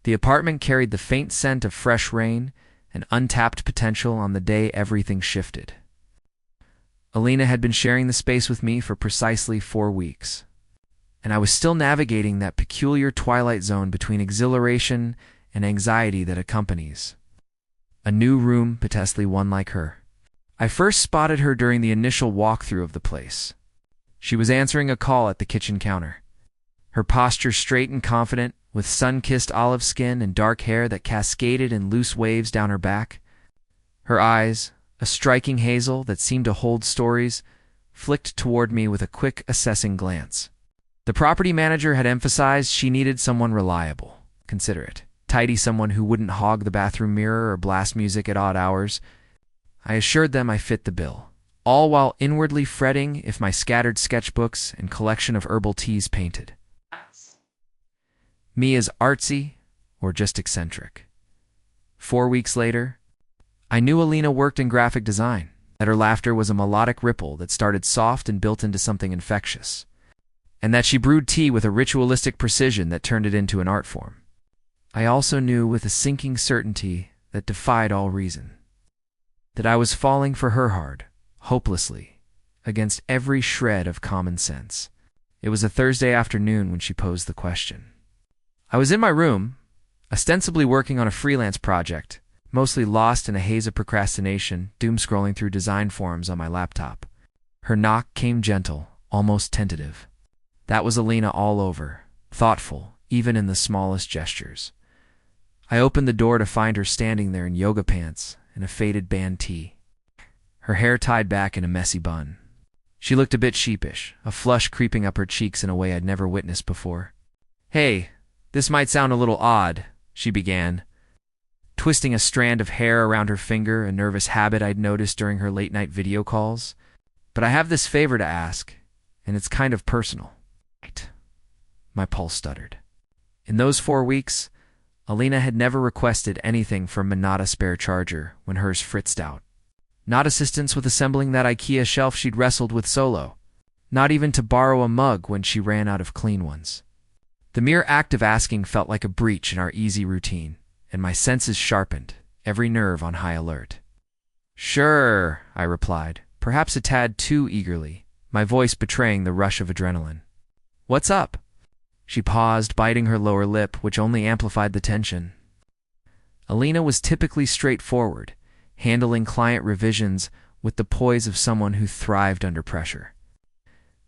The apartment carried the faint scent of fresh rain and untapped potential on the day everything shifted. Alina had been sharing the space with me for precisely 4 weeks, and I was still navigating that peculiar twilight zone between exhilaration and anxiety that accompanies a new room, potentially one like her. I first spotted her during the initial walkthrough of the place. She was answering a call at the kitchen counter. Her posture straight and confident, with sun-kissed olive skin and dark hair that cascaded in loose waves down her back. Her eyes, a striking hazel that seemed to hold stories, flicked toward me with a quick, assessing glance. The property manager had emphasized she needed someone reliable, considerate, tidy, someone who wouldn't hog the bathroom mirror or blast music at odd hours. I assured them I fit the bill, all while inwardly fretting if my scattered sketchbooks and collection of herbal teas painted me as artsy or just eccentric. 4 weeks later, I knew Alina worked in graphic design, that her laughter was a melodic ripple that started soft and built into something infectious, and that she brewed tea with a ritualistic precision that turned it into an art form. I also knew with a sinking certainty that defied all reason, that I was falling for her hard, hopelessly, against every shred of common sense. It was a Thursday afternoon when she posed the question. I was in my room, ostensibly working on a freelance project, mostly lost in a haze of procrastination, doom-scrolling through design forums on my laptop. Her knock came gentle, almost tentative. That was Alina all over, thoughtful, even in the smallest gestures. I opened the door to find her standing there in yoga pants and a faded band tee, her hair tied back in a messy bun. She looked a bit sheepish, a flush creeping up her cheeks in a way I'd never witnessed before. "Hey, this might sound a little odd," she began, twisting a strand of hair around her finger, a nervous habit I'd noticed during her late-night video calls. "But I have this favor to ask, and it's kind of personal." My pulse stuttered. In those 4 weeks, Alina had never requested anything from me, not a spare charger when hers fritzed out, not assistance with assembling that IKEA shelf she'd wrestled with solo, not even to borrow a mug when she ran out of clean ones. The mere act of asking felt like a breach in our easy routine, and my senses sharpened, every nerve on high alert. "Sure," I replied, perhaps a tad too eagerly, my voice betraying the rush of adrenaline. "What's up?" She paused, biting her lower lip, which only amplified the tension. Alina was typically straightforward, handling client revisions with the poise of someone who thrived under pressure.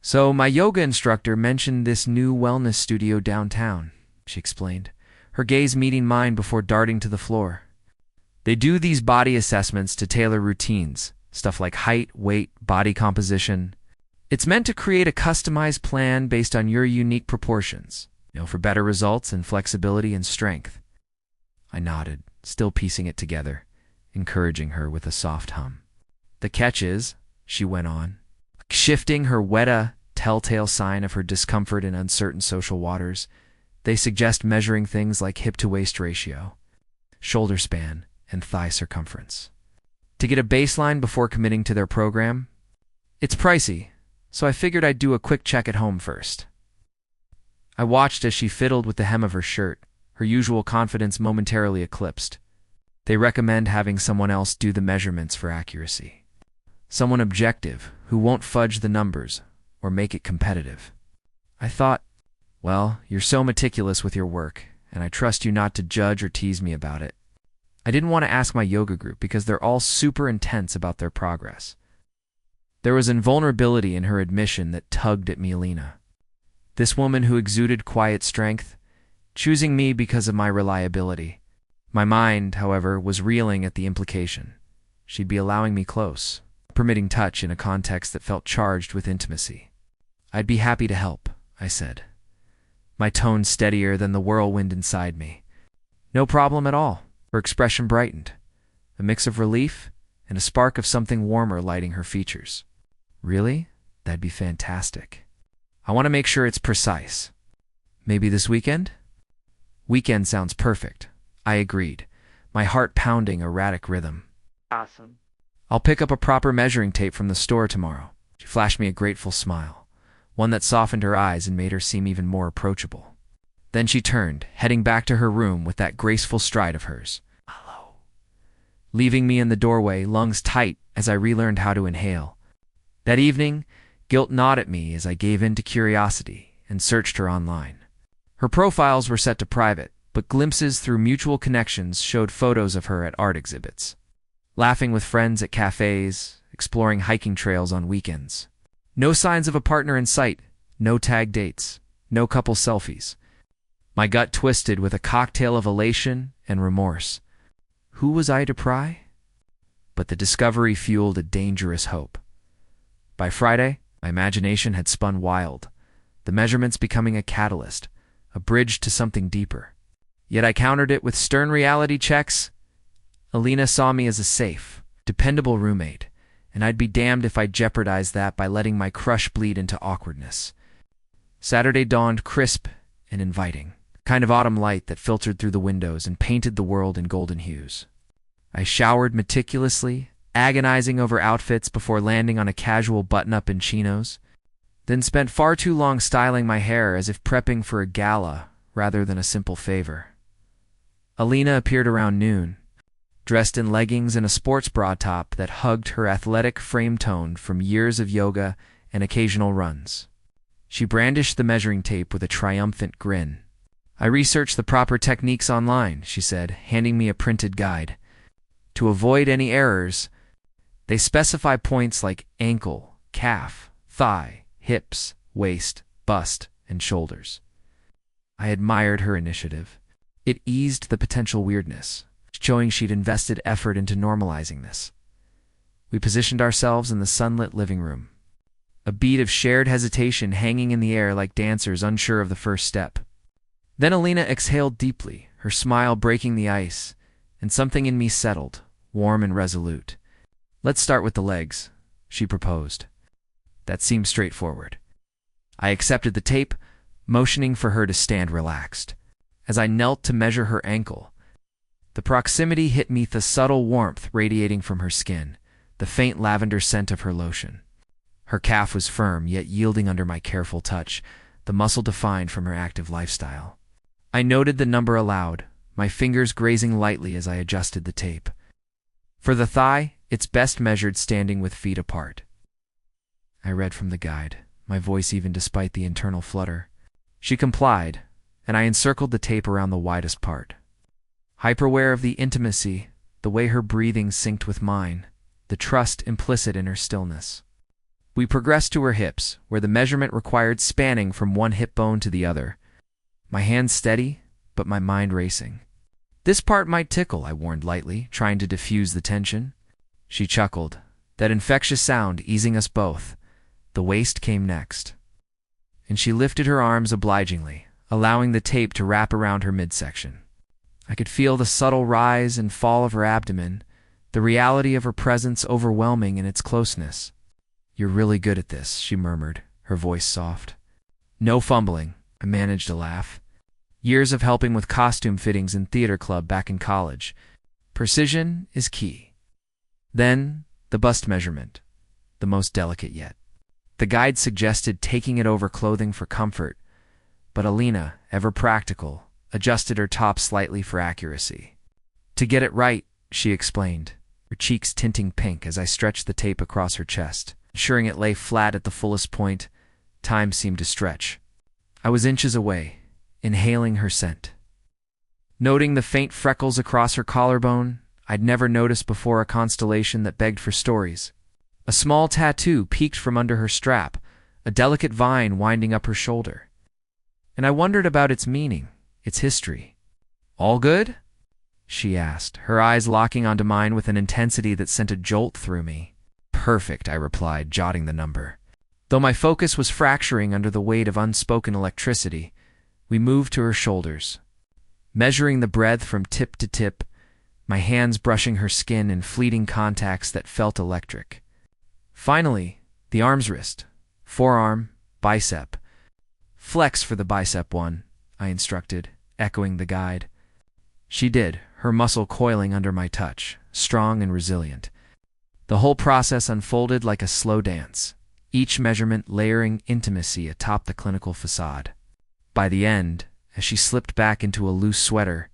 "So my yoga instructor mentioned this new wellness studio downtown," she explained, her gaze meeting mine before darting to the floor. "They do these body assessments to tailor routines, stuff like height, weight, body composition. It's meant to create a customized plan based on your unique proportions, for better results and flexibility and strength." I nodded, still piecing it together, encouraging her with a soft hum. "The catch is," she went on, shifting her weta, telltale sign of her discomfort in uncertain social waters, "they suggest measuring things like hip-to-waist ratio, shoulder span, and thigh circumference to get a baseline before committing to their program. It's pricey, so I figured I'd do a quick check at home first." I watched as she fiddled with the hem of her shirt, her usual confidence momentarily eclipsed. They recommend having someone else do the measurements for accuracy. Someone objective, who won't fudge the numbers or make it competitive. I thought, well, you're so meticulous with your work, and I trust you not to judge or tease me about it. I didn't want to ask my yoga group because they're all super intense about their progress. There was invulnerability in her admission that tugged at me, Alina. This woman who exuded quiet strength, choosing me because of my reliability. My mind, however, was reeling at the implication. She'd be allowing me close, permitting touch in a context that felt charged with intimacy. "I'd be happy to help," I said, my tone steadier than the whirlwind inside me. "No problem at all." Her expression brightened, a mix of relief and a spark of something warmer lighting her features. "Really? That'd be fantastic. I want to make sure it's precise. Maybe this weekend?" "Weekend sounds perfect," I agreed, my heart pounding erratic rhythm. Awesome. "I'll pick up a proper measuring tape from the store tomorrow." She flashed me a grateful smile, one that softened her eyes and made her seem even more approachable. Then she turned, heading back to her room with that graceful stride of hers. Hello. Leaving me in the doorway, lungs tight as I relearned how to inhale. That evening, guilt gnawed at me as I gave in to curiosity and searched her online. Her profiles were set to private, but glimpses through mutual connections showed photos of her at art exhibits, laughing with friends at cafes, exploring hiking trails on weekends. No signs of a partner in sight, no tag dates, no couple selfies. My gut twisted with a cocktail of elation and remorse. Who was I to pry? But the discovery fueled a dangerous hope. By Friday, my imagination had spun wild, the measurements becoming a catalyst, a bridge to something deeper. Yet I countered it with stern reality checks. Alina saw me as a safe, dependable roommate, and I'd be damned if I jeopardized that by letting my crush bleed into awkwardness. Saturday dawned crisp and inviting, kind of autumn light that filtered through the windows and painted the world in golden hues. I showered meticulously, agonizing over outfits before landing on a casual button-up in chinos, then spent far too long styling my hair as if prepping for a gala rather than a simple favor. Alina appeared around noon, dressed in leggings and a sports bra top that hugged her athletic frame tone from years of yoga and occasional runs. She brandished the measuring tape with a triumphant grin. I researched the proper techniques online, she said, handing me a printed guide. To avoid any errors, they specify points like ankle, calf, thigh, hips, waist, bust, and shoulders. I admired her initiative. It eased the potential weirdness, showing she'd invested effort into normalizing this. We positioned ourselves in the sunlit living room, a bead of shared hesitation hanging in the air like dancers unsure of the first step. Then Alina exhaled deeply, her smile breaking the ice, and something in me settled, warm and resolute. Let's start with the legs, she proposed. That seemed straightforward. I accepted the tape, motioning for her to stand relaxed. As I knelt to measure her ankle, the proximity hit me the subtle warmth radiating from her skin, the faint lavender scent of her lotion. Her calf was firm, yet yielding under my careful touch, the muscle defined from her active lifestyle. I noted the number aloud, my fingers grazing lightly as I adjusted the tape. For the thigh, it's best measured standing with feet apart. I read from the guide, my voice even despite the internal flutter. She complied, and I encircled the tape around the widest part. Hyper-aware of the intimacy, the way her breathing synced with mine, the trust implicit in her stillness. We progressed to her hips, where the measurement required spanning from one hip bone to the other. My hands steady, but my mind racing. This part might tickle, I warned lightly, trying to diffuse the tension. She chuckled, that infectious sound easing us both. The waist came next. And she lifted her arms obligingly, allowing the tape to wrap around her midsection. I could feel the subtle rise and fall of her abdomen, the reality of her presence overwhelming in its closeness. You're really good at this, she murmured, her voice soft. No fumbling, I managed to laugh. Years of helping with costume fittings in theater club back in college. Precision is key. Then, the bust measurement, the most delicate yet. The guide suggested taking it over clothing for comfort, but Alina, ever practical, adjusted her top slightly for accuracy. To get it right, she explained, her cheeks tinting pink as I stretched the tape across her chest. Ensuring it lay flat at the fullest point, time seemed to stretch. I was inches away, inhaling her scent. Noting the faint freckles across her collarbone, I'd never noticed before a constellation that begged for stories. A small tattoo peeked from under her strap, a delicate vine winding up her shoulder. And I wondered about its meaning, its history. All good? She asked, her eyes locking onto mine with an intensity that sent a jolt through me. Perfect, I replied, jotting the number. Though my focus was fracturing under the weight of unspoken electricity, we moved to her shoulders. Measuring the breadth from tip to tip, my hands brushing her skin in fleeting contacts that felt electric. Finally, the arm's wrist, forearm, bicep. Flex for the bicep one, I instructed, echoing the guide. She did, her muscle coiling under my touch, strong and resilient. The whole process unfolded like a slow dance, each measurement layering intimacy atop the clinical facade. By the end, As she slipped back into a loose sweater,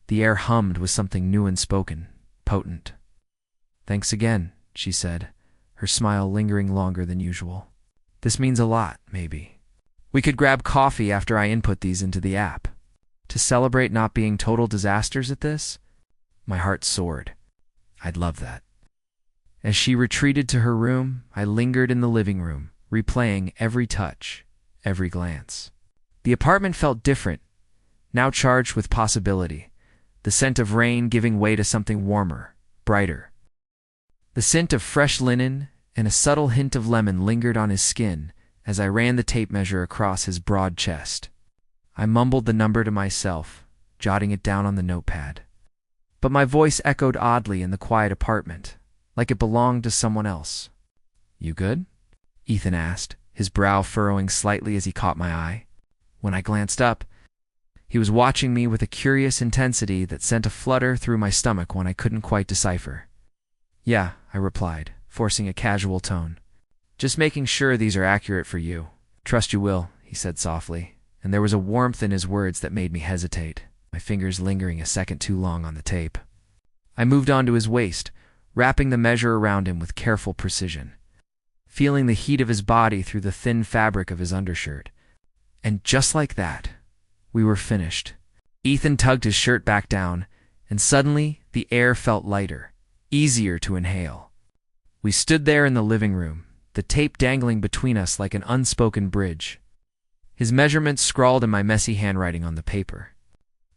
the air hummed with something new and spoken, potent. "Thanks again," she said, her smile lingering longer than usual. "This means a lot, maybe. We could grab coffee after I input these into the app. To celebrate not being total disasters at this?" My heart soared. I'd love that. As she retreated to her room, I lingered in the living room, replaying every touch, every glance. The apartment felt different, now charged with possibility, the scent of rain giving way to something warmer, brighter. The scent of fresh linen and a subtle hint of lemon lingered on his skin as I ran the tape measure across his broad chest. I mumbled the number to myself, jotting it down on the notepad. But my voice echoed oddly in the quiet apartment, like it belonged to someone else. "You good?" Ethan asked, his brow furrowing slightly as he caught my eye. When I glanced up, he was watching me with a curious intensity that sent a flutter through my stomach when I couldn't quite decipher. "Yeah," I replied, forcing a casual tone. "Just making sure these are accurate for you." "Trust you will," he said softly, and there was a warmth in his words that made me hesitate, my fingers lingering a second too long on the tape. I moved on to his waist, wrapping the measure around him with careful precision, feeling the heat of his body through the thin fabric of his undershirt. And just like that, we were finished. Ethan tugged his shirt back down, and suddenly the air felt lighter, easier to inhale. We stood there in the living room, the tape dangling between us like an unspoken bridge. His measurements scrawled in my messy handwriting on the paper.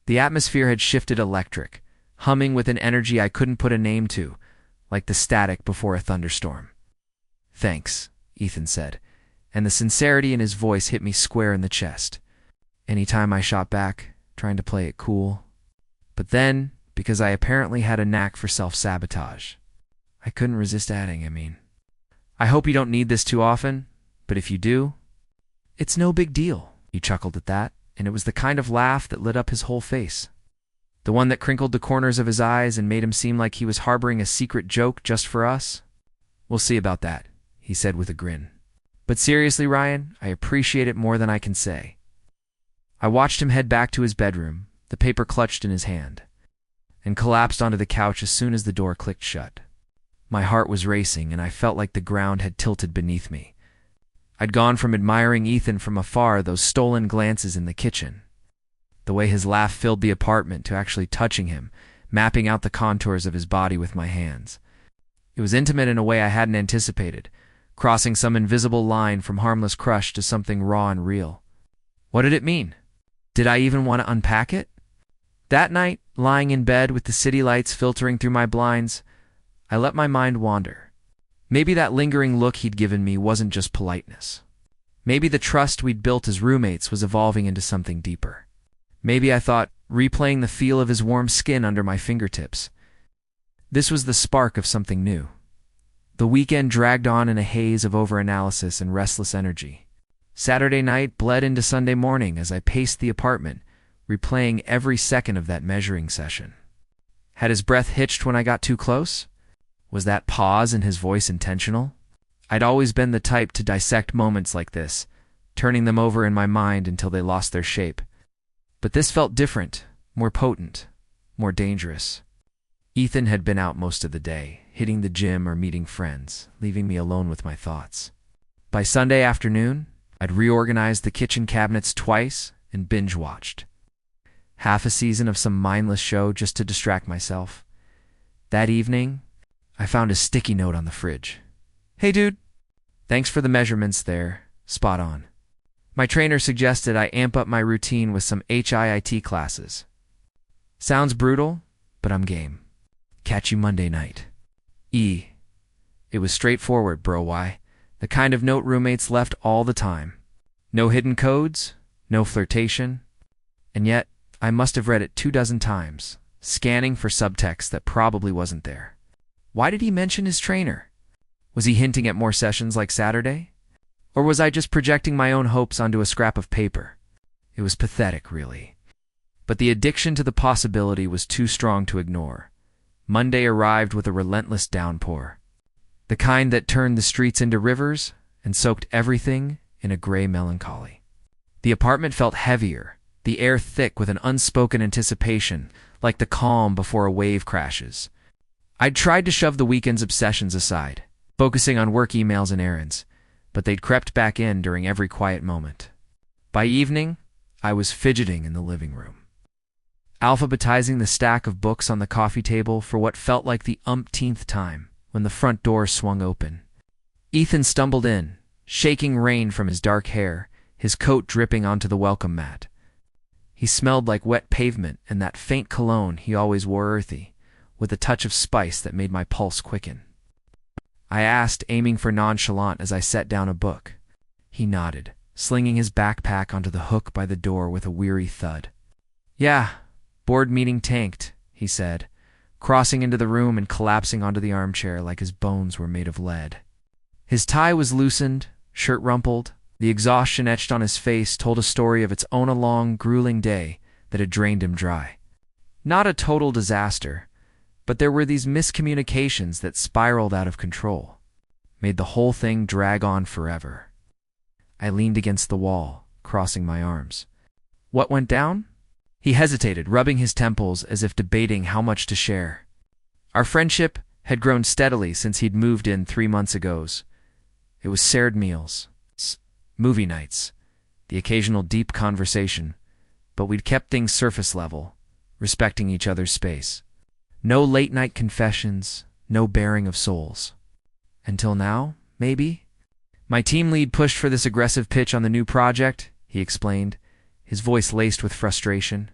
The atmosphere had shifted electric, humming with an energy I couldn't put a name to, like the static before a thunderstorm. "Thanks," Ethan said, and the sincerity in his voice hit me square in the chest. Anytime I shot back, trying to play it cool. But then, because I apparently had a knack for self-sabotage, I couldn't resist adding, "I hope you don't need this too often, but if you do, it's no big deal." He chuckled at that, and it was the kind of laugh that lit up his whole face. The one that crinkled the corners of his eyes and made him seem like he was harboring a secret joke just for us. "We'll see about that," he said with a grin. "But seriously, Ryan, I appreciate it more than I can say." I watched him head back to his bedroom, the paper clutched in his hand, and collapsed onto the couch as soon as the door clicked shut. My heart was racing, and I felt like the ground had tilted beneath me. I'd gone from admiring Ethan from afar, those stolen glances in the kitchen, the way his laugh filled the apartment, to actually touching him, mapping out the contours of his body with my hands. It was intimate in a way I hadn't anticipated, crossing some invisible line from harmless crush to something raw and real. What did it mean? Did I even want to unpack it? That night, lying in bed with the city lights filtering through my blinds, I let my mind wander. Maybe that lingering look he'd given me wasn't just politeness. Maybe the trust we'd built as roommates was evolving into something deeper. Maybe, I thought, replaying the feel of his warm skin under my fingertips, this was the spark of something new. The weekend dragged on in a haze of overanalysis and restless energy. Saturday night bled into Sunday morning as I paced the apartment, replaying every second of that measuring session. Had his breath hitched when I got too close? Was that pause in his voice intentional? I'd always been the type to dissect moments like this, turning them over in my mind until they lost their shape. But this felt different, more potent, more dangerous. Ethan had been out most of the day, hitting the gym or meeting friends, leaving me alone with my thoughts. By Sunday afternoon, I'd reorganized the kitchen cabinets twice and binge-watched. Half a season of some mindless show just to distract myself. That evening, I found a sticky note on the fridge. "Hey dude, thanks for the measurements there, spot on. My trainer suggested I amp up my routine with some HIIT classes. Sounds brutal, but I'm game. Catch you Monday night. E." It was straightforward, bro. Why? The kind of note roommates left all the time. No hidden codes, no flirtation. And yet, I must have read it 24 times, scanning for subtext that probably wasn't there. Why did he mention his trainer? Was he hinting at more sessions like Saturday? Or was I just projecting my own hopes onto a scrap of paper? It was pathetic, really. But the addiction to the possibility was too strong to ignore. Monday arrived with a relentless downpour. The kind that turned the streets into rivers and soaked everything in a gray melancholy. The apartment felt heavier, the air thick with an unspoken anticipation, like the calm before a wave crashes. I'd tried to shove the weekend's obsessions aside, focusing on work emails and errands, but they'd crept back in during every quiet moment. By evening, I was fidgeting in the living room, alphabetizing the stack of books on the coffee table for what felt like the umpteenth time when the front door swung open. Ethan stumbled in, shaking rain from his dark hair, his coat dripping onto the welcome mat. He smelled like wet pavement and that faint cologne he always wore, earthy, with a touch of spice that made my pulse quicken. I asked, aiming for nonchalant as I set down a book. He nodded, slinging his backpack onto the hook by the door with a weary thud. "Yeah, board meeting tanked," he said, crossing into the room and collapsing onto the armchair like his bones were made of lead. His tie was loosened, shirt rumpled. The exhaustion etched on his face told a story of its own, a long, grueling day that had drained him dry. Not a total disaster, but there were these miscommunications that spiraled out of control, made the whole thing drag on forever. I leaned against the wall, crossing my arms. "What went down?" He hesitated, rubbing his temples as if debating how much to share. Our friendship had grown steadily since he'd moved in 3 months ago. It was shared meals, movie nights, the occasional deep conversation, but we'd kept things surface level, respecting each other's space. No late-night confessions, no baring of souls. Until now, maybe? "My team lead pushed for this aggressive pitch on the new project," he explained, his voice laced with frustration.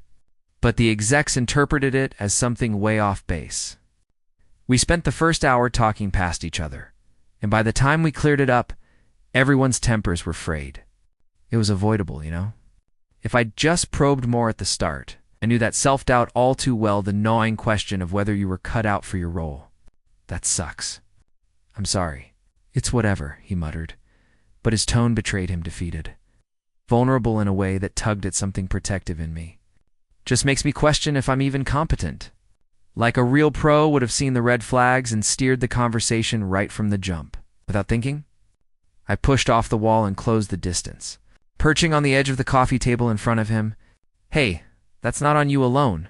"But the execs interpreted it as something way off base." We spent the first hour talking past each other, and by the time we cleared it up, everyone's tempers were frayed. It was avoidable, you know? If I'd just probed more at the start, I knew that self-doubt all too well, the gnawing question of whether you were cut out for your role. "That sucks. I'm sorry." "It's whatever," he muttered, but his tone betrayed him defeated, vulnerable in a way that tugged at something protective in me. "Just makes me question if I'm even competent." Like a real pro would have seen the red flags and steered the conversation right from the jump. Without thinking, I pushed off the wall and closed the distance, perching on the edge of the coffee table in front of him. "Hey, that's not on you alone.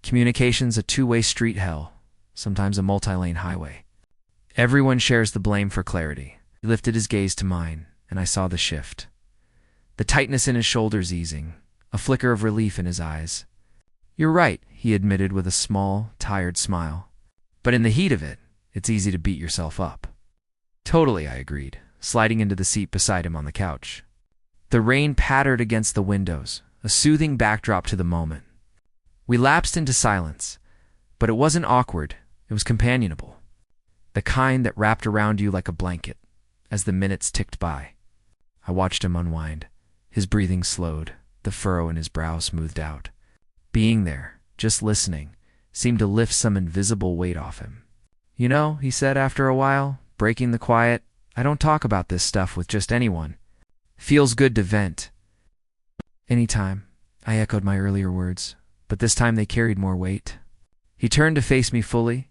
Communication's a two-way street, hell, sometimes a multi-lane highway. Everyone shares the blame for clarity." He lifted his gaze to mine, and I saw the shift. The tightness in his shoulders easing, a flicker of relief in his eyes. "You're right," he admitted with a small, tired smile. "But in the heat of it, it's easy to beat yourself up." "Totally," I agreed, sliding into the seat beside him on the couch. The rain pattered against the windows, a soothing backdrop to the moment. We lapsed into silence, but it wasn't awkward, it was companionable. The kind that wrapped around you like a blanket as the minutes ticked by. I watched him unwind. His breathing slowed, the furrow in his brow smoothed out. Being there, just listening, seemed to lift some invisible weight off him. "You know," he said after a while, breaking the quiet, "I don't talk about this stuff with just anyone. Feels good to vent." "Anytime," I echoed my earlier words, but this time they carried more weight. He turned to face me fully,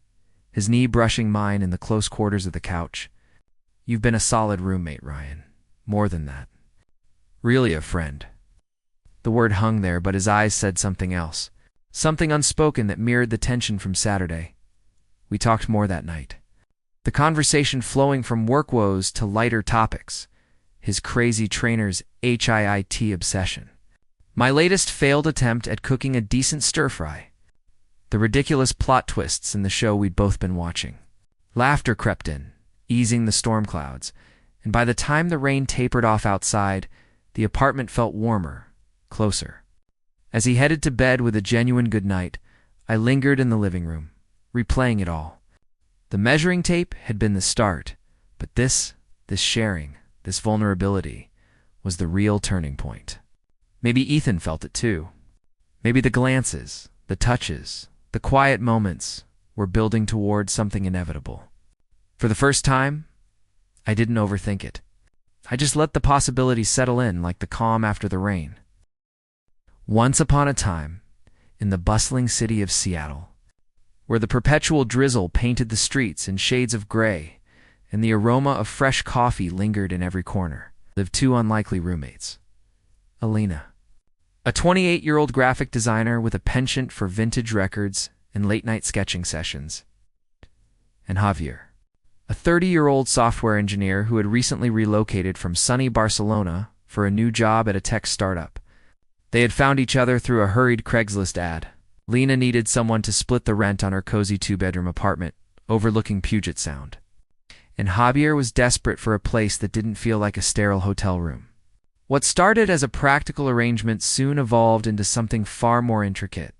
his knee brushing mine in the close quarters of the couch. "You've been a solid roommate, Ryan. More than that. Really a friend." The word hung there, but his eyes said something else, something unspoken that mirrored the tension from Saturday. We talked more that night, the conversation flowing from work woes to lighter topics, his crazy trainer's HIIT obsession, my latest failed attempt at cooking a decent stir-fry, the ridiculous plot twists in the show we'd both been watching. Laughter crept in, easing the storm clouds, and by the time the rain tapered off outside, the apartment felt warmer, closer. As he headed to bed with a genuine good night, I lingered in the living room, replaying it all. The measuring tape had been the start, but this sharing, this vulnerability, was the real turning point. Maybe Ethan felt it too. Maybe the glances, the touches, the quiet moments were building towards something inevitable. For the first time, I didn't overthink it. I just let the possibilities settle in like the calm after the rain. Once upon a time, in the bustling city of Seattle, where the perpetual drizzle painted the streets in shades of gray and the aroma of fresh coffee lingered in every corner, lived two unlikely roommates. Alina, a 28-year-old graphic designer with a penchant for vintage records and late-night sketching sessions, and Javier, a 30-year-old software engineer who had recently relocated from sunny Barcelona for a new job at a tech startup. They had found each other through a hurried Craigslist ad. Lena needed someone to split the rent on her cozy two-bedroom apartment overlooking Puget Sound, and Javier was desperate for a place that didn't feel like a sterile hotel room. What started as a practical arrangement soon evolved into something far more intricate.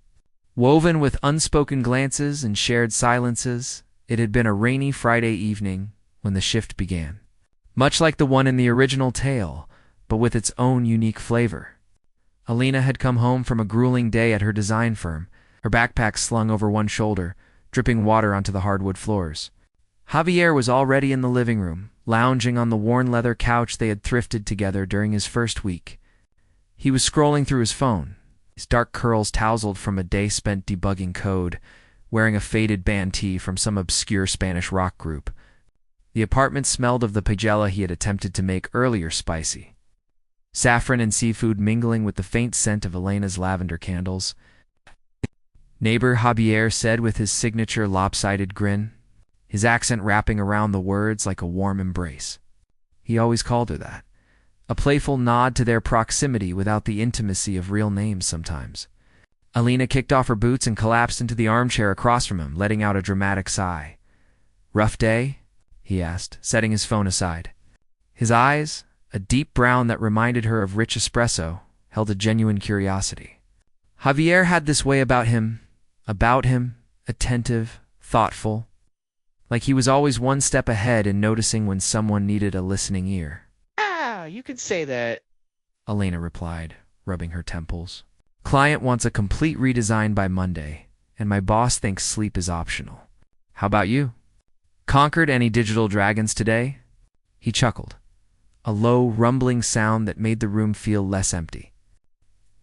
Woven with unspoken glances and shared silences, it had been a rainy Friday evening when the shift began. Much like the one in the original tale, but with its own unique flavor. Alina had come home from a grueling day at her design firm, her backpack slung over one shoulder, dripping water onto the hardwood floors. Javier was already in the living room, lounging on the worn leather couch they had thrifted together during his first week. He was scrolling through his phone, his dark curls tousled from a day spent debugging code, wearing a faded band tee from some obscure Spanish rock group. The apartment smelled of the paella he had attempted to make earlier spicy. Saffron and seafood mingling with the faint scent of Elena's lavender candles. Neighbor Javier said with his signature lopsided grin, his accent wrapping around the words like a warm embrace. He always called her that, a playful nod to their proximity without the intimacy of real names sometimes. Alina kicked off her boots and collapsed into the armchair across from him, letting out a dramatic sigh. "Rough day?" he asked, setting his phone aside. His eyes, a deep brown that reminded her of rich espresso, held a genuine curiosity. Javier had this way about him, attentive, thoughtful, like he was always one step ahead in noticing when someone needed a listening ear. Ah, you could say that. Elena replied, rubbing her temples. "Client wants a complete redesign by Monday, and my boss thinks sleep is optional. How about you? Conquered any digital dragons today?" He chuckled, a low, rumbling sound that made the room feel less empty.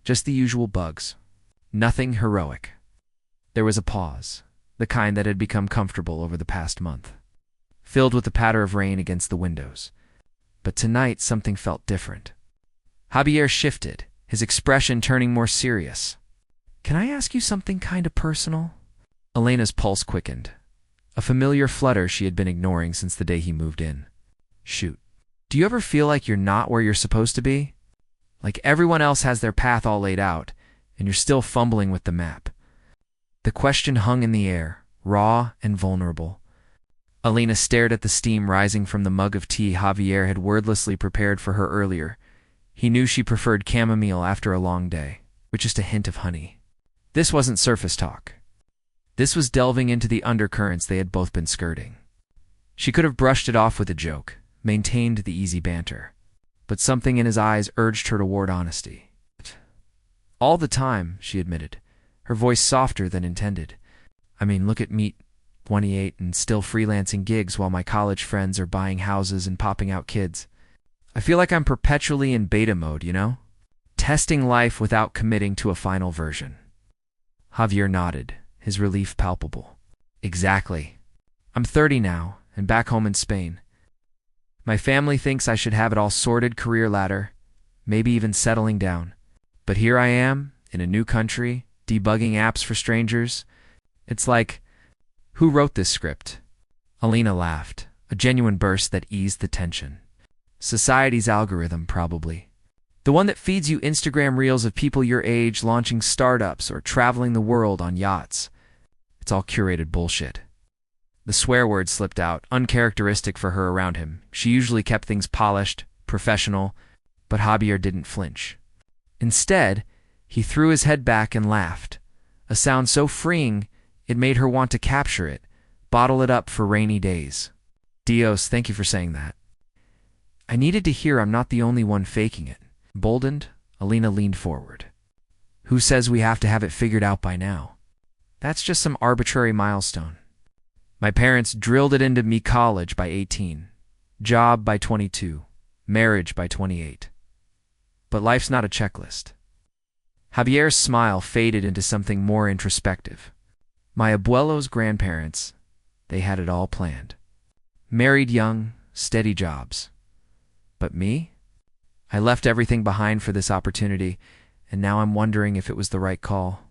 Just the usual bugs. Nothing heroic. There was a pause, the kind that had become comfortable over the past month, filled with the patter of rain against the windows. But tonight something felt different. Javier shifted, his expression turning more serious. "Can I ask you something kind of personal?" Elena's pulse quickened, a familiar flutter she had been ignoring since the day he moved in. "Shoot. Do you ever feel like you're not where you're supposed to be? Like everyone else has their path all laid out, and you're still fumbling with the map?" The question hung in the air, raw and vulnerable. Alina stared at the steam rising from the mug of tea Javier had wordlessly prepared for her earlier. He knew she preferred chamomile after a long day, with just a hint of honey. This wasn't surface talk. This was delving into the undercurrents they had both been skirting. She could have brushed it off with a joke, maintained the easy banter, but something in his eyes urged her toward honesty. "All the time," she admitted, her voice softer than intended. "I mean, look at me, 28, and still freelancing gigs while my college friends are buying houses and popping out kids. I feel like I'm perpetually in beta mode, you know? Testing life without committing to a final version." Javier nodded, his relief palpable. "Exactly. I'm 30 now, and back home in Spain. My family thinks I should have it all sorted career ladder, maybe even settling down. But here I am, in a new country, debugging apps for strangers. It's like, who wrote this script?" Alina laughed, a genuine burst that eased the tension. "Society's algorithm, probably. The one that feeds you Instagram reels of people your age launching startups or traveling the world on yachts. It's all curated bullshit." The swear word slipped out, uncharacteristic for her around him. She usually kept things polished, professional, but Javier didn't flinch. Instead, he threw his head back and laughed, a sound so freeing it made her want to capture it, bottle it up for rainy days. "Dios, thank you for saying that." I needed to hear I'm not the only one faking it. Emboldened, Alina leaned forward. "Who says we have to have it figured out by now? That's just some arbitrary milestone. My parents drilled it into me college by 18, job by 22, marriage by 28. But life's not a checklist." Javier's smile faded into something more introspective. "My abuelo's grandparents, they had it all planned. Married young, steady jobs. But me? I left everything behind for this opportunity, and now I'm wondering if it was the right call.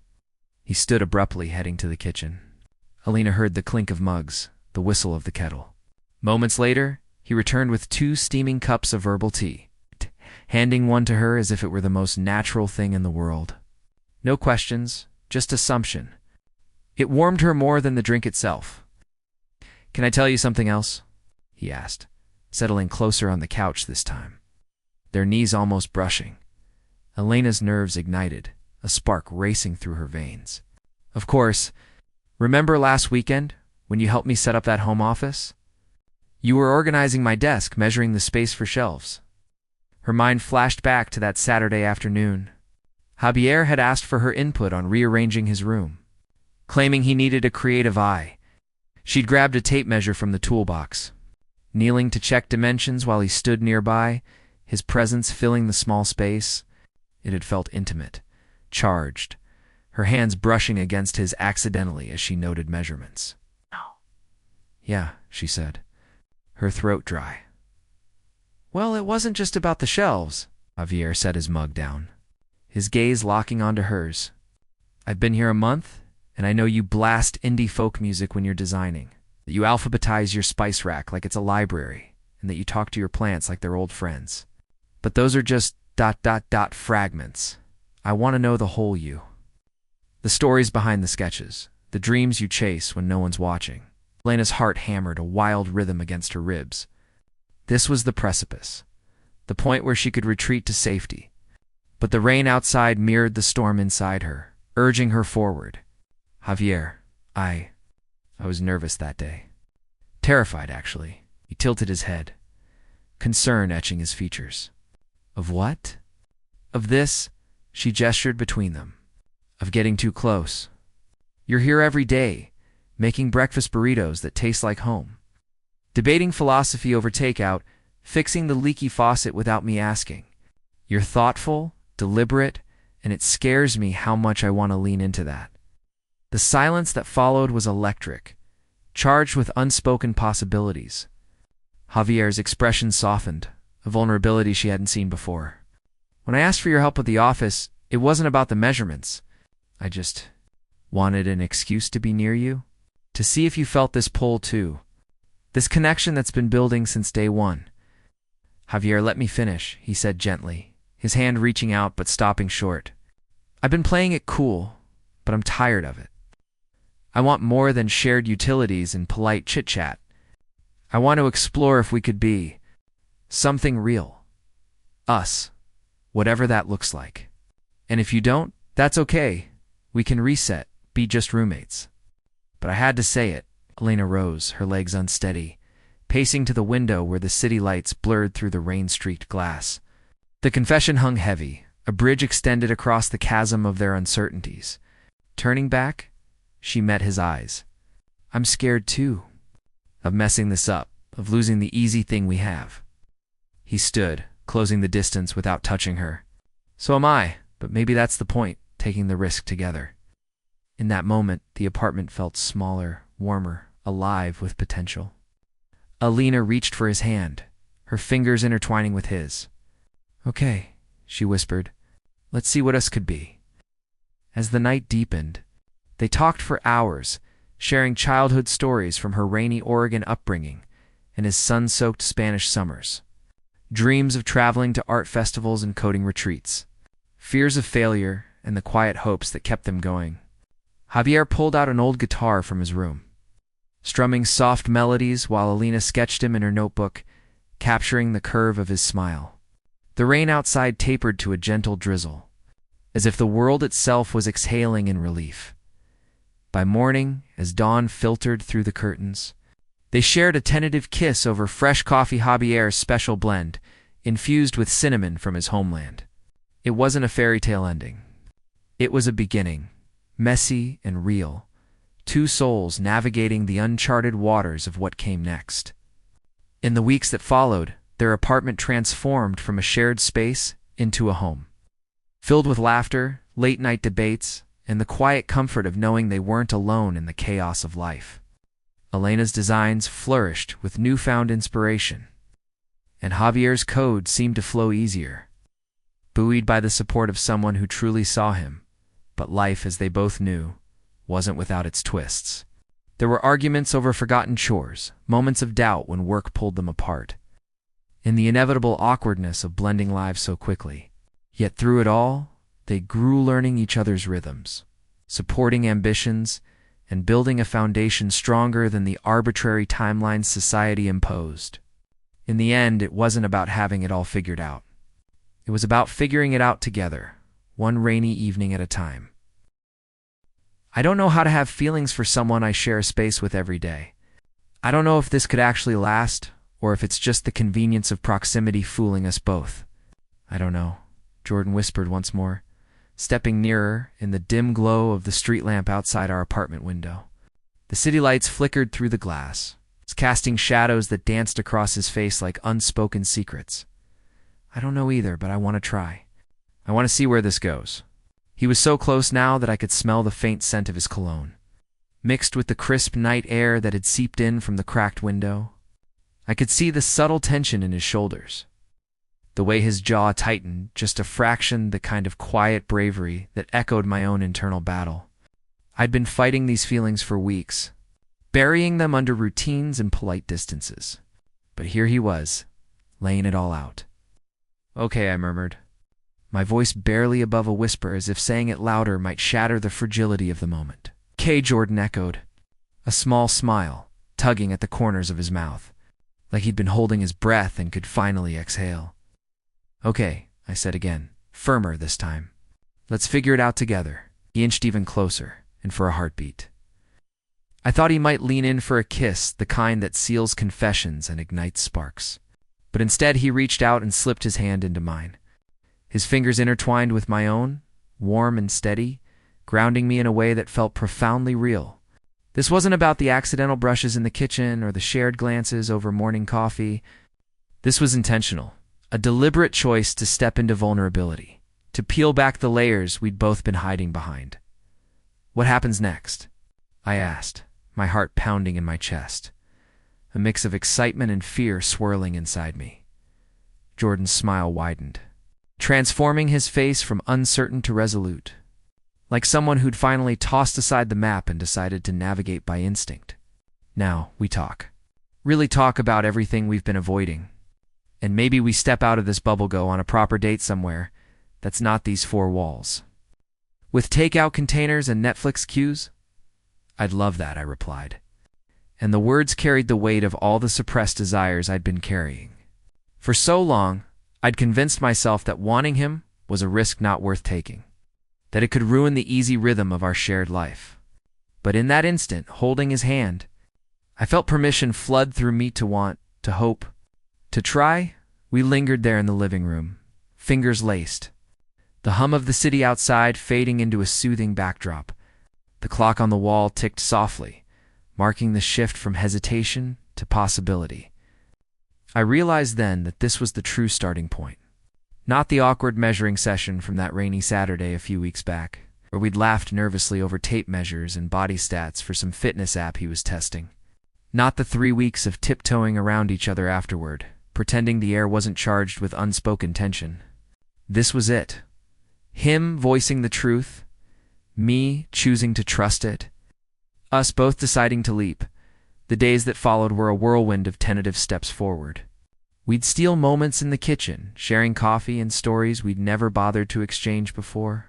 He stood abruptly, heading to the kitchen. Alina heard the clink of mugs, the whistle of the kettle. Moments later, he returned with 2 steaming cups of herbal tea, handing one to her as if it were the most natural thing in the world. No questions, just assumption. It warmed her more than the drink itself. "Can I tell you something else?" he asked, settling closer on the couch this time, their knees almost brushing. Alina's nerves ignited, a spark racing through her veins. "Of course. Remember last weekend, when you helped me set up that home office? You were organizing my desk, measuring the space for shelves." Her mind flashed back to that Saturday afternoon. Javier had asked for her input on rearranging his room, claiming he needed a creative eye. She'd grabbed a tape measure from the toolbox, kneeling to check dimensions while he stood nearby, his presence filling the small space. It had felt intimate, charged, her hands brushing against his accidentally as she noted measurements. No. "Yeah," she said, her throat dry. "Well, it wasn't just about the shelves," Javier set his mug down, his gaze locking onto hers. "I've been here a month, and I know you blast indie folk music when you're designing, that you alphabetize your spice rack like it's a library, and that you talk to your plants like they're old friends. But those are just ... fragments. I want to know the whole you. The stories behind the sketches, the dreams you chase when no one's watching." Alina's heart hammered a wild rhythm against her ribs. This was the precipice, the point where she could retreat to safety. But the rain outside mirrored the storm inside her, urging her forward. "Javier, I was nervous that day. Terrified, actually." He tilted his head, concern etching his features. "Of what?" "Of this," she gestured between them. "Of getting too close. You're here every day, making breakfast burritos that taste like home. Debating philosophy over takeout, fixing the leaky faucet without me asking. You're thoughtful, deliberate, and it scares me how much I want to lean into that." The silence that followed was electric, charged with unspoken possibilities. Javier's expression softened, a vulnerability she hadn't seen before. "When I asked for your help with the office, it wasn't about the measurements. I just wanted an excuse to be near you, to see if you felt this pull too. This connection that's been building since day one." "Javier, let me finish," he said gently, his hand reaching out but stopping short. "I've been playing it cool, but I'm tired of it. I want more than shared utilities and polite chit-chat. I want to explore if we could be something real. Us, whatever that looks like. And if you don't, that's okay. We can reset, be just roommates." But I had to say it. Alina rose, her legs unsteady, pacing to the window where the city lights blurred through the rain-streaked glass. The confession hung heavy, a bridge extended across the chasm of their uncertainties. Turning back, she met his eyes. "I'm scared too. Of messing this up, of losing the easy thing we have." He stood, closing the distance without touching her. "So am I, but maybe that's the point, taking the risk together." In that moment, the apartment felt smaller, warmer, alive with potential. Alina reached for his hand, her fingers intertwining with his. "Okay," she whispered. "Let's see what us could be." As the night deepened, they talked for hours, sharing childhood stories from her rainy Oregon upbringing and his sun-soaked Spanish summers. Dreams of traveling to art festivals and coding retreats. Fears of failure and the quiet hopes that kept them going. Javier pulled out an old guitar from his room, strumming soft melodies while Alina sketched him in her notebook, capturing the curve of his smile. The rain outside tapered to a gentle drizzle, as if the world itself was exhaling in relief. By morning, as dawn filtered through the curtains, they shared a tentative kiss over fresh coffee, Javier's special blend, infused with cinnamon from his homeland. It wasn't a fairy tale ending. It was a beginning, messy and real, two souls navigating the uncharted waters of what came next. In the weeks that followed, their apartment transformed from a shared space into a home, filled with laughter, late-night debates, and the quiet comfort of knowing they weren't alone in the chaos of life. Alina's designs flourished with newfound inspiration, and Javier's code seemed to flow easier. buoyed by the support of someone who truly saw him. But life, as they both knew, wasn't without its twists. There were arguments over forgotten chores, moments of doubt when work pulled them apart, and the inevitable awkwardness of blending lives so quickly. Yet through it all, they grew, learning each other's rhythms, supporting ambitions, and building a foundation stronger than the arbitrary timelines society imposed. In the end, it wasn't about having it all figured out. It was about figuring it out together, one rainy evening at a time. I don't know how to have feelings for someone I share a space with every day. I don't know if this could actually last, or if it's just the convenience of proximity fooling us both. I don't know, Jordan whispered once more, stepping nearer in the dim glow of the street lamp outside our apartment window. The city lights flickered through the glass, casting shadows that danced across his face like unspoken secrets. I don't know either, but I want to try. I want to see where this goes. He was so close now that I could smell the faint scent of his cologne, mixed with the crisp night air that had seeped in from the cracked window. I could see the subtle tension in his shoulders, the way his jaw tightened, just a fraction the kind of quiet bravery that echoed my own internal battle. I'd been fighting these feelings for weeks, burying them under routines and polite distances. But here he was, laying it all out. "Okay," I murmured, my voice barely above a whisper, as if saying it louder might shatter the fragility of the moment. "Okay," Jordan echoed, a small smile tugging at the corners of his mouth, like he'd been holding his breath and could finally exhale. "Okay," I said again, firmer this time. "Let's figure it out together." He inched even closer, and for a heartbeat. I thought he might lean in for a kiss, the kind that seals confessions and ignites sparks. But instead he reached out and slipped his hand into mine. His fingers intertwined with my own, warm and steady, grounding me in a way that felt profoundly real. This wasn't about the accidental brushes in the kitchen or the shared glances over morning coffee. This was intentional, a deliberate choice to step into vulnerability, to peel back the layers we'd both been hiding behind. "What happens next?" I asked, my heart pounding in my chest, a mix of excitement and fear swirling inside me. Jordan's smile widened, transforming his face from uncertain to resolute, like someone who'd finally tossed aside the map and decided to navigate by instinct. "Now we talk. Really talk about everything we've been avoiding. And maybe we step out of this bubble, go on a proper date somewhere that's not these four walls. With takeout containers and Netflix queues?" "I'd love that," I replied. And the words carried the weight of all the suppressed desires I'd been carrying. For so long, I'd convinced myself that wanting him was a risk not worth taking, that it could ruin the easy rhythm of our shared life. But in that instant, holding his hand, I felt permission flood through me to want, to hope, to try. We lingered there in the living room, fingers laced, the hum of the city outside fading into a soothing backdrop. The clock on the wall ticked softly, marking the shift from hesitation to possibility. I realized then that this was the true starting point, not the awkward measuring session from that rainy Saturday a few weeks back, where we'd laughed nervously over tape measures and body stats for some fitness app he was testing. Not the 3 weeks of tiptoeing around each other afterward, pretending the air wasn't charged with unspoken tension. This was it. Him voicing the truth, me choosing to trust it, us both deciding to leap. The days that followed were a whirlwind of tentative steps forward. We'd steal moments in the kitchen, sharing coffee and stories we'd never bothered to exchange before.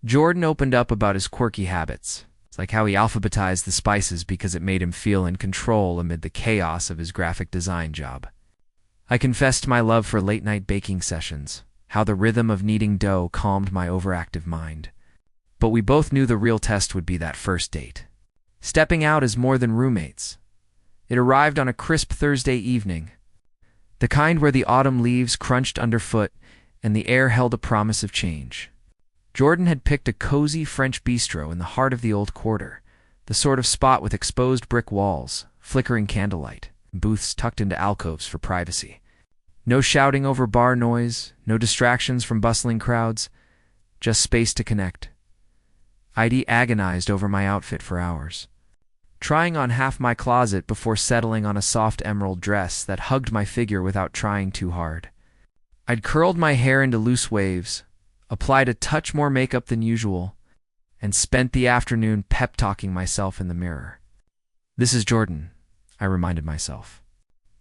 Jordan opened up about his quirky habits. It's like how he alphabetized the spices because it made him feel in control amid the chaos of his graphic design job. I confessed my love for late-night baking sessions, how the rhythm of kneading dough calmed my overactive mind. But we both knew the real test would be that first date. Stepping out as more than roommates. It arrived on a crisp Thursday evening, the kind where the autumn leaves crunched underfoot and the air held a promise of change. Jordan had picked a cozy French bistro in the heart of the old quarter, the sort of spot with exposed brick walls, flickering candlelight, and booths tucked into alcoves for privacy. No shouting over bar noise, no distractions from bustling crowds, just space to connect. I'd agonized over my outfit for hours, trying on half my closet before settling on a soft emerald dress that hugged my figure without trying too hard. I'd curled my hair into loose waves, applied a touch more makeup than usual, and spent the afternoon pep-talking myself in the mirror. "This is Jordan," I reminded myself.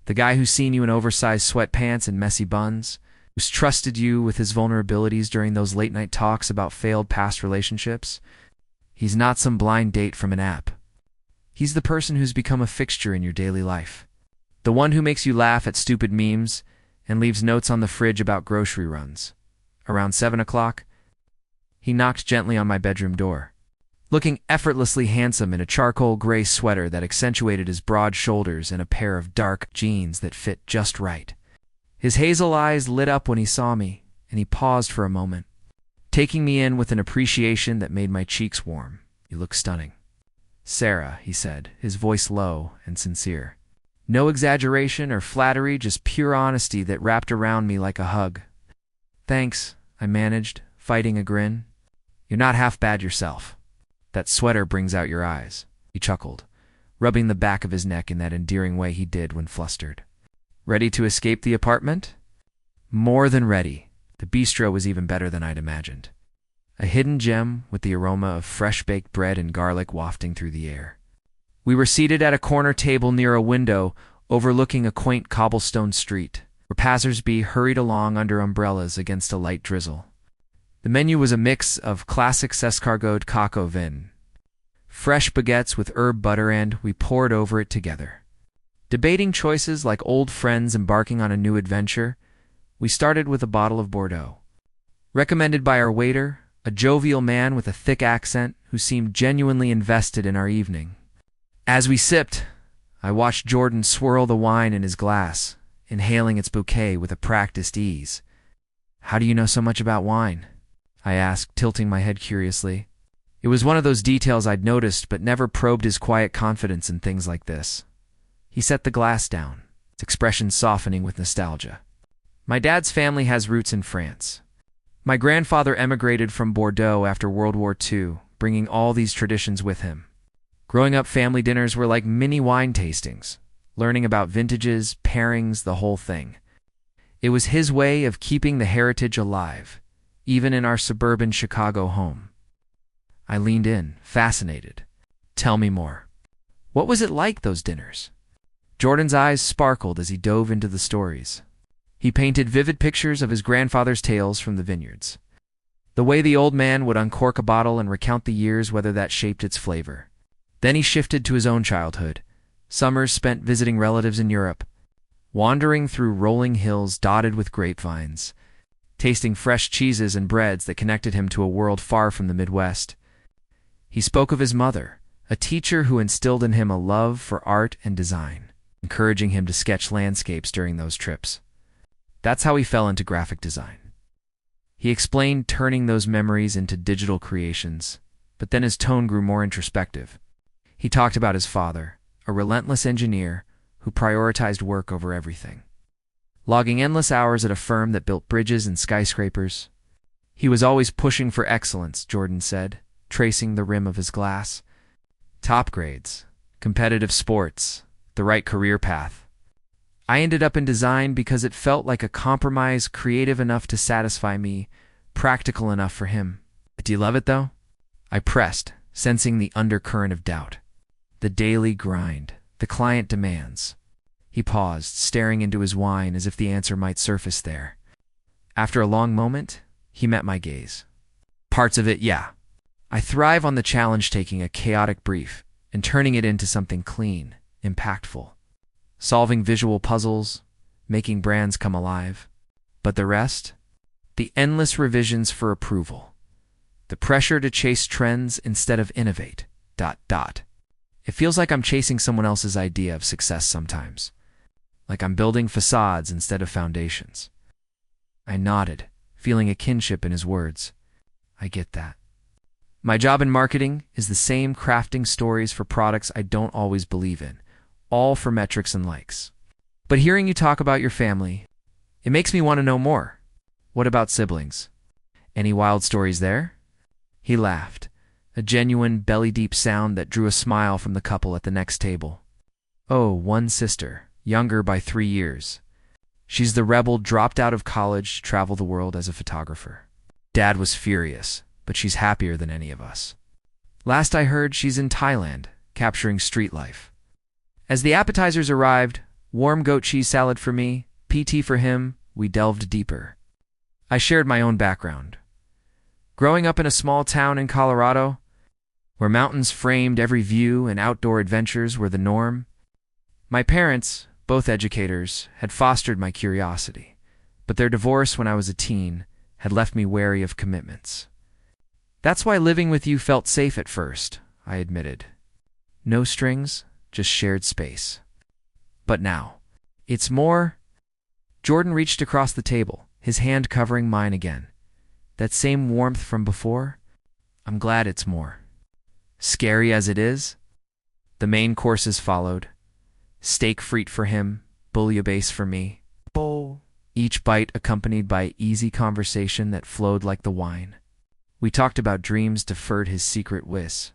"The guy who's seen you in oversized sweatpants and messy buns, who's trusted you with his vulnerabilities during those late-night talks about failed past relationships. He's not some blind date from an app. He's the person who's become a fixture in your daily life. The one who makes you laugh at stupid memes and leaves notes on the fridge about grocery runs. Around 7 o'clock, he knocked gently on my bedroom door. Looking effortlessly handsome in a charcoal gray sweater that accentuated his broad shoulders and a pair of dark jeans that fit just right. His hazel eyes lit up when he saw me, and he paused for a moment, taking me in with an appreciation that made my cheeks warm. "You look stunning." "Sarah," he said, his voice low and sincere. No exaggeration or flattery, just pure honesty that wrapped around me like a hug. "Thanks," I managed, fighting a grin. "You're not half bad yourself. That sweater brings out your eyes," he chuckled, rubbing the back of his neck in that endearing way he did when flustered. "Ready to escape the apartment?" More than ready. The bistro was even better than I'd imagined. A hidden gem with the aroma of fresh-baked bread and garlic wafting through the air. We were seated at a corner table near a window overlooking a quaint cobblestone street, where passers-by hurried along under umbrellas against a light drizzle. The menu was a mix of classic escargot coq au vin, fresh baguettes with herb butter, and we poured over it together. Debating choices like old friends embarking on a new adventure, we started with a bottle of Bordeaux. Recommended by our waiter, a jovial man with a thick accent who seemed genuinely invested in our evening. As we sipped, I watched Jordan swirl the wine in his glass, inhaling its bouquet with a practiced ease. "How do you know so much about wine?" I asked, tilting my head curiously. It was one of those details I'd noticed but never probed his quiet confidence in things like this. He set the glass down, its expression softening with nostalgia. "My dad's family has roots in France. My grandfather emigrated from Bordeaux after World War II, bringing all these traditions with him. Growing up, family dinners were like mini wine tastings, learning about vintages, pairings, the whole thing. It was his way of keeping the heritage alive, even in our suburban Chicago home." I leaned in, fascinated. "Tell me more. What was it like, those dinners?" Jordan's eyes sparkled as he dove into the stories. He painted vivid pictures of his grandfather's tales from the vineyards. The way the old man would uncork a bottle and recount the years, whether that shaped its flavor. Then he shifted to his own childhood, summers spent visiting relatives in Europe, wandering through rolling hills dotted with grapevines, tasting fresh cheeses and breads that connected him to a world far from the Midwest. He spoke of his mother, a teacher who instilled in him a love for art and design, encouraging him to sketch landscapes during those trips. That's how he fell into graphic design. He explained turning those memories into digital creations, but then his tone grew more introspective. He talked about his father, a relentless engineer who prioritized work over everything. Logging endless hours at a firm that built bridges and skyscrapers. He was always pushing for excellence, Jordan said, tracing the rim of his glass. Top grades, competitive sports, the right career path. I ended up in design because it felt like a compromise, creative enough to satisfy me, practical enough for him. Do you love it, though? I pressed, sensing the undercurrent of doubt. The daily grind, the client demands. He paused, staring into his wine as if the answer might surface there. After a long moment, he met my gaze. Parts of it, yeah. I thrive on the challenge, taking a chaotic brief and turning it into something clean, impactful. Solving visual puzzles, making brands come alive. But the rest? The endless revisions for approval. The pressure to chase trends instead of innovate. ... It feels like I'm chasing someone else's idea of success sometimes. Like I'm building facades instead of foundations. I nodded, feeling a kinship in his words. I get that. My job in marketing is the same, crafting stories for products I don't always believe in, all for metrics and likes. But hearing you talk about your family, it makes me want to know more. What about siblings? Any wild stories there? He laughed, a genuine belly-deep sound that drew a smile from the couple at the next table. Oh, one sister, younger by 3 years. She's the rebel dropped out of college to travel the world as a photographer. Dad was furious, but she's happier than any of us. Last I heard, she's in Thailand, capturing street life. As the appetizers arrived, warm goat cheese salad for me, PT for him, we delved deeper. I shared my own background. Growing up in a small town in Colorado, where mountains framed every view and outdoor adventures were the norm, my parents, both educators, had fostered my curiosity, but their divorce when I was a teen had left me wary of commitments. That's why living with you felt safe at first, I admitted. No strings, just shared space. But now, it's more. Jordan reached across the table, his hand covering mine again. That same warmth from before? I'm glad it's more. Scary as it is, the main courses followed. Steak frite for him, bouillabaisse for me. Bowl. Each bite accompanied by easy conversation that flowed like the wine. We talked about dreams deferred his secret wish.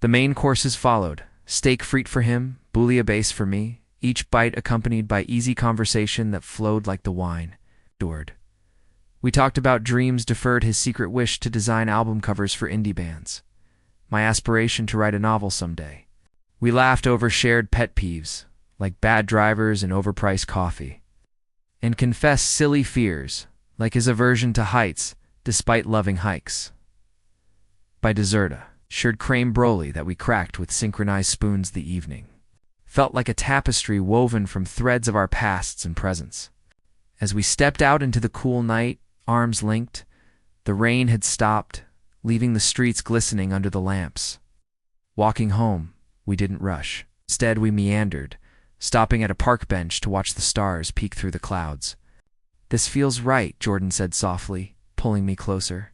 The main courses followed. Steak frite for him, bouillabaisse for me. Each bite accompanied by easy conversation that flowed like the wine. Adored. We talked about dreams deferred his secret wish to design album covers for indie bands. My aspiration to write a novel someday. We laughed over shared pet peeves, like bad drivers and overpriced coffee, and confessed silly fears, like his aversion to heights, despite loving hikes. By dessert, shared creme brulee that we cracked with synchronized spoons the evening. Felt like a tapestry woven from threads of our pasts and presents. As we stepped out into the cool night, arms linked, the rain had stopped, leaving the streets glistening under the lamps. Walking home, we didn't rush. Instead, we meandered, stopping at a park bench to watch the stars peek through the clouds. This feels right, Jordan said softly, pulling me closer.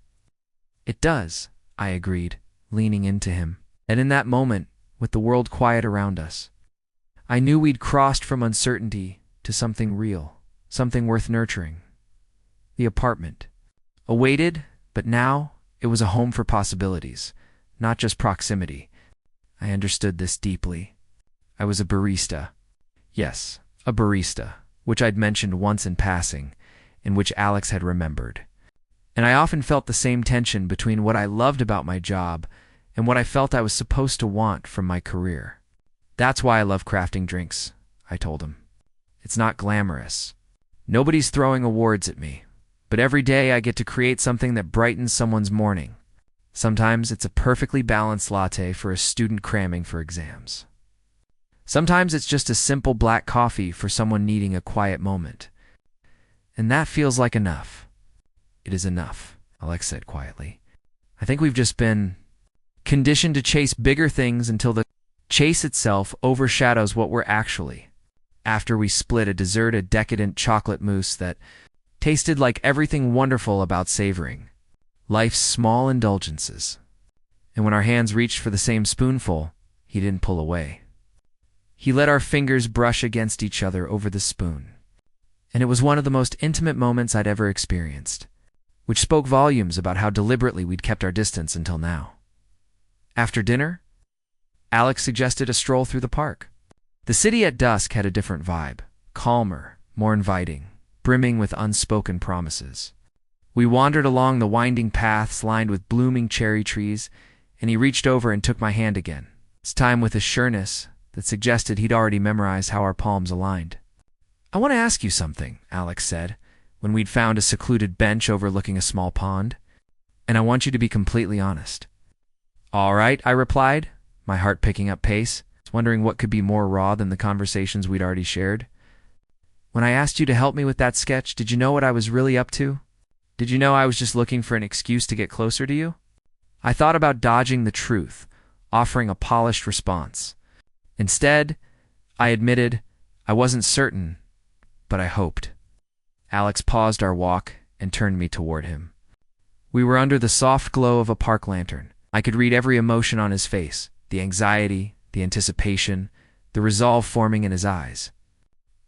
It does, I agreed, leaning into him. And in that moment, with the world quiet around us, I knew we'd crossed from uncertainty to something real, something worth nurturing. The apartment. Awaited, but now it was a home for possibilities, not just proximity. I understood this deeply. I was a barista. Yes, a barista, which I'd mentioned once in passing, and which Alex had remembered. And I often felt the same tension between what I loved about my job and what I felt I was supposed to want from my career. That's why I love crafting drinks, I told him. It's not glamorous. Nobody's throwing awards at me, but every day I get to create something that brightens someone's morning. Sometimes it's a perfectly balanced latte for a student cramming for exams. Sometimes it's just a simple black coffee for someone needing a quiet moment. And that feels like enough. It is enough, Alex said quietly. I think we've just been conditioned to chase bigger things until the chase itself overshadows what we're actually. After we split a dessert, a decadent chocolate mousse that tasted like everything wonderful about savoring. Life's small indulgences. And when our hands reached for the same spoonful, he didn't pull away. He let our fingers brush against each other over the spoon. And it was one of the most intimate moments I'd ever experienced, which spoke volumes about how deliberately we'd kept our distance until now. After dinner, Alex suggested a stroll through the park. The city at dusk had a different vibe, calmer, more inviting, brimming with unspoken promises. We wandered along the winding paths lined with blooming cherry trees, and he reached over and took my hand again, this time with a sureness that suggested he'd already memorized how our palms aligned. I want to ask you something, Alex said, when we'd found a secluded bench overlooking a small pond, and I want you to be completely honest. All right, I replied, my heart picking up pace, wondering what could be more raw than the conversations we'd already shared. When I asked you to help me with that sketch, did you know what I was really up to? Did you know I was just looking for an excuse to get closer to you? I thought about dodging the truth, offering a polished response. Instead, I admitted I wasn't certain, but I hoped. Alex paused our walk and turned me toward him. We were under the soft glow of a park lantern. I could read every emotion on his face, the anxiety, the anticipation, the resolve forming in his eyes.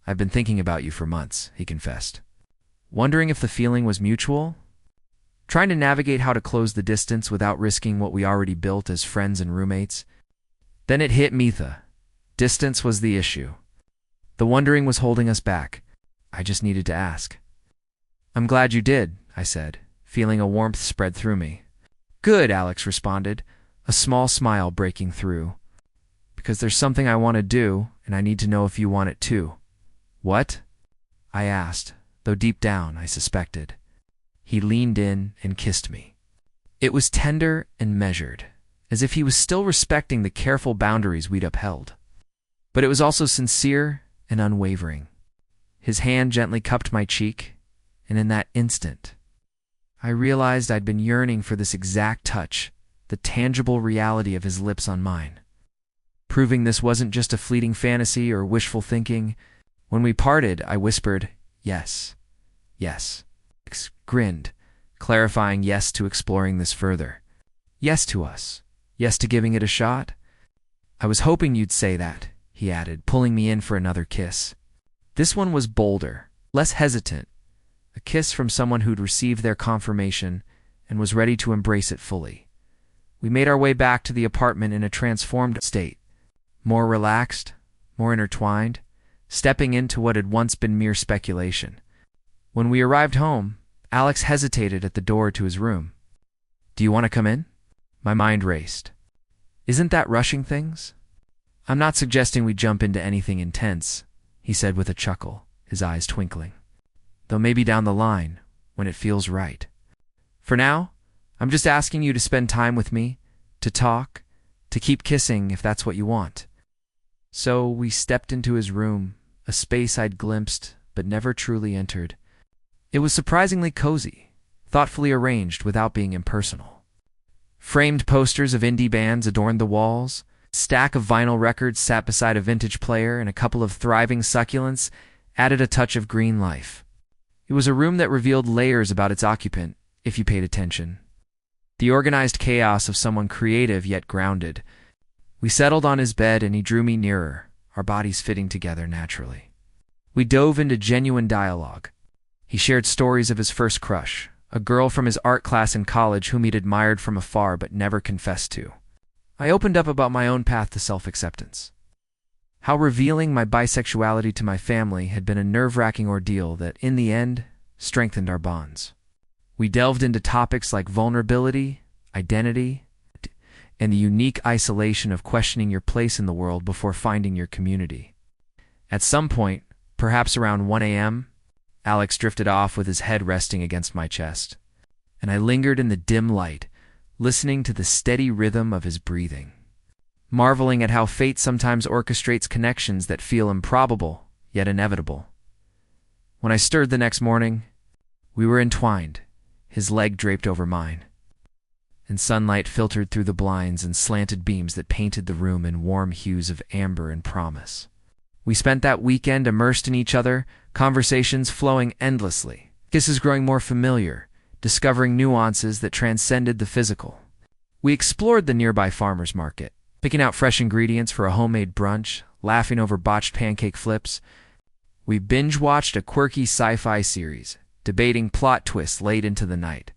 I've been thinking about you for months, he confessed. Wondering if the feeling was mutual? Trying to navigate how to close the distance without risking what we already built as friends and roommates. Then it hit me. Distance was the issue. The wondering was holding us back. I just needed to ask. I'm glad you did, I said, feeling a warmth spread through me. Good, Alex responded, a small smile breaking through. Because there's something I want to do, and I need to know if you want it too. What? I asked, though deep down I suspected. He leaned in and kissed me. It was tender and measured, as if he was still respecting the careful boundaries we'd upheld. But it was also sincere and unwavering. His hand gently cupped my cheek, and in that instant, I realized I'd been yearning for this exact touch, the tangible reality of his lips on mine. Proving this wasn't just a fleeting fantasy or wishful thinking, when we parted, I whispered, yes, yes. Alex grinned, clarifying yes to exploring this further. Yes to us. Yes to giving it a shot. I was hoping you'd say that, he added, pulling me in for another kiss. This one was bolder, less hesitant, a kiss from someone who'd received their confirmation and was ready to embrace it fully. We made our way back to the apartment in a transformed state, more relaxed, more intertwined, stepping into what had once been mere speculation. When we arrived home, Alex hesitated at the door to his room. Do you want to come in? My mind raced. Isn't that rushing things? I'm not suggesting we jump into anything intense, he said with a chuckle, his eyes twinkling. Though maybe down the line, when it feels right. For now, I'm just asking you to spend time with me, to talk, to keep kissing if that's what you want. So we stepped into his room, a space I'd glimpsed but never truly entered. It was surprisingly cozy, thoughtfully arranged without being impersonal. Framed posters of indie bands adorned the walls, a stack of vinyl records sat beside a vintage player, and a couple of thriving succulents added a touch of green life. It was a room that revealed layers about its occupant, if you paid attention. The organized chaos of someone creative yet grounded. We settled on his bed and he drew me nearer, our bodies fitting together naturally. We dove into genuine dialogue. He shared stories of his first crush, a girl from his art class in college whom he'd admired from afar but never confessed to. I opened up about my own path to self-acceptance. How revealing my bisexuality to my family had been a nerve-wracking ordeal that, in the end, strengthened our bonds. We delved into topics like vulnerability, identity, and the unique isolation of questioning your place in the world before finding your community. At some point, perhaps around 1 a.m., Alex drifted off with his head resting against my chest, and I lingered in the dim light, listening to the steady rhythm of his breathing, marveling at how fate sometimes orchestrates connections that feel improbable, yet inevitable. When I stirred the next morning, we were entwined, his leg draped over mine, and sunlight filtered through the blinds and slanted beams that painted the room in warm hues of amber and promise. We spent that weekend immersed in each other, conversations flowing endlessly, kisses growing more familiar, discovering nuances that transcended the physical. We explored the nearby farmer's market, picking out fresh ingredients for a homemade brunch, laughing over botched pancake flips. We binge-watched a quirky sci-fi series, debating plot twists late into the night.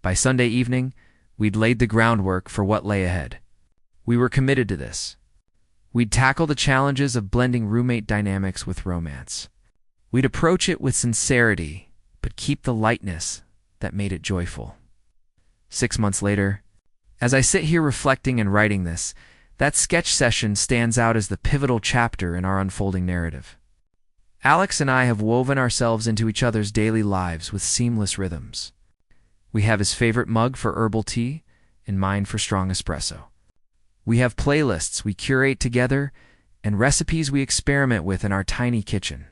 By Sunday evening, we'd laid the groundwork for what lay ahead. We were committed to this. We'd tackle the challenges of blending roommate dynamics with romance. We'd approach it with sincerity, but keep the lightness that made it joyful. 6 months later, as I sit here reflecting and writing this, that sketch session stands out as the pivotal chapter in our unfolding narrative. Alex and I have woven ourselves into each other's daily lives with seamless rhythms. We have his favorite mug for herbal tea and mine for strong espresso. We have playlists we curate together and recipes we experiment with in our tiny kitchen.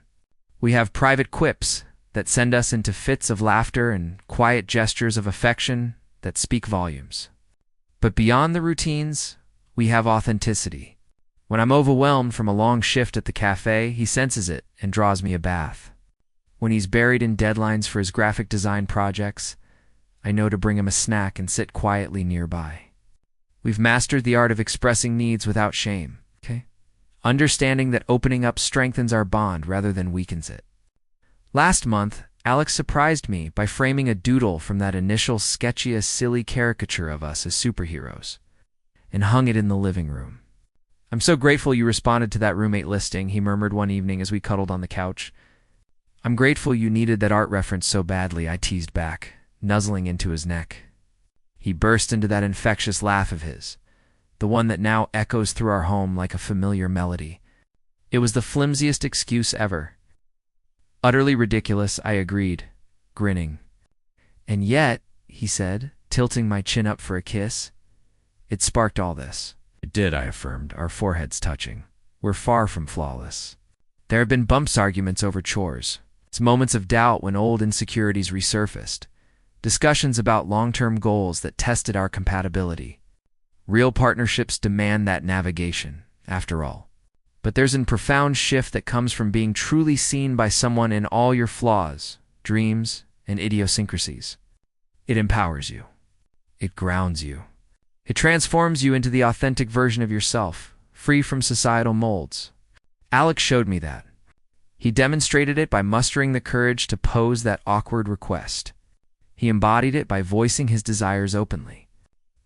We have private quips that send us into fits of laughter and quiet gestures of affection that speak volumes. But beyond the routines, we have authenticity. When I'm overwhelmed from a long shift at the cafe, he senses it and draws me a bath. When he's buried in deadlines for his graphic design projects, I know to bring him a snack and sit quietly nearby. We've mastered the art of expressing needs without shame, okay? Understanding that opening up strengthens our bond rather than weakens it. Last month, Alex surprised me by framing a doodle from that initial sketchiest, silly caricature of us as superheroes, and hung it in the living room. I'm so grateful you responded to that roommate listing, he murmured one evening as we cuddled on the couch. I'm grateful you needed that art reference so badly, I teased back, nuzzling into his neck. He burst into that infectious laugh of his, the one that now echoes through our home like a familiar melody. It was the flimsiest excuse ever. Utterly ridiculous, I agreed, grinning. And yet, he said, tilting my chin up for a kiss, it sparked all this. It did, I affirmed, our foreheads touching. We're far from flawless. There have been bumps, arguments over chores. It's moments of doubt when old insecurities resurfaced. Discussions about long-term goals that tested our compatibility. Real partnerships demand that navigation, after all. But there's a profound shift that comes from being truly seen by someone in all your flaws, dreams, and idiosyncrasies. It empowers you. It grounds you. It transforms you into the authentic version of yourself, free from societal molds. Alex showed me that. He demonstrated it by mustering the courage to pose that awkward request. He embodied it by voicing his desires openly.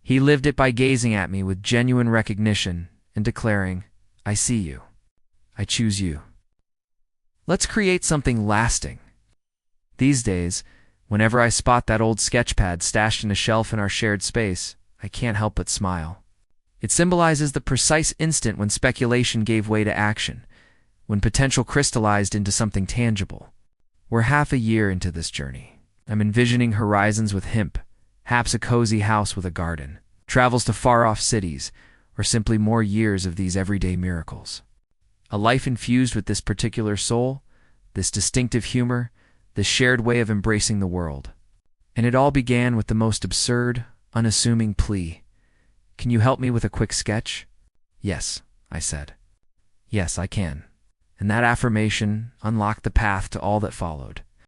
He lived it by gazing at me with genuine recognition and declaring, I see you. I choose you. Let's create something lasting. These days, whenever I spot that old sketchpad stashed in a shelf in our shared space, I can't help but smile. It symbolizes the precise instant when speculation gave way to action, when potential crystallized into something tangible. We're half a year into this journey. I'm envisioning horizons with hemp, perhaps a cozy house with a garden, travels to far-off cities, or simply more years of these everyday miracles. A life infused with this particular soul, this distinctive humor, this shared way of embracing the world. And it all began with the most absurd, unassuming plea. Can you help me with a quick sketch? Yes, I said. Yes, I can. And that affirmation unlocked the path to all that followed.